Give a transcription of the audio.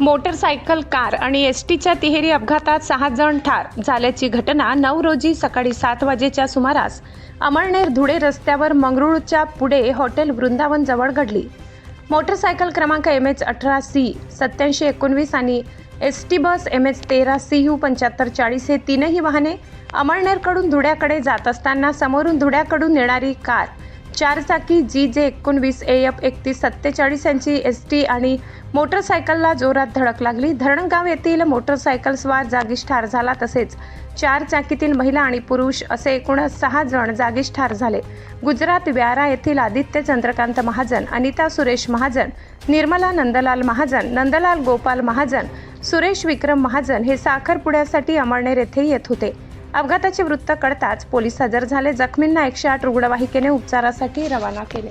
Motorcycle, car आणि एसटीच्या तिहेरी अपघातात 6 जण ठार झाल्याची घटना 9 रोजी सकाळी 7 वाजेच्या सुमारास अमळनेर धुळे रस्त्यावर मंगरुळच्या पुढे हॉटेल वृंदावन जवळ घडली. मोटरसायकल क्रमांक MH18C 8719 आणि एसटी बस MH13CU 7540 हे तीनही वाहने अमळनेरकडून धुळ्याकडे जात असताना समोरून धुळ्याकडून येणारी कार 4 चाकी GJ19AF 3147 यांची एसटी आणि मोटरसायकलला जोरात धडक लागली. धरणगाव येथील मोटरसायकल स्वार जागीच ठार झाला, तसेच 4 चाकीतील महिला आणि पुरुष असे एकूण 6 जण जागीच ठार झाले. गुजरात व्यारा येथील आदित्य चंद्रकांत महाजन, अनिता सुरेश महाजन, निर्मला नंदलाल महाजन, नंदलाल गोपाल महाजन, सुरेश विक्रम महाजन हे साखरपुड्यासाठी अमळनेर येथे येत होते. अपघाताचे वृत्त कळताच पोलीस हजर झाले. जखमींना 108 रुग्णवाहिकेने उपचारासाठी रवाना केले.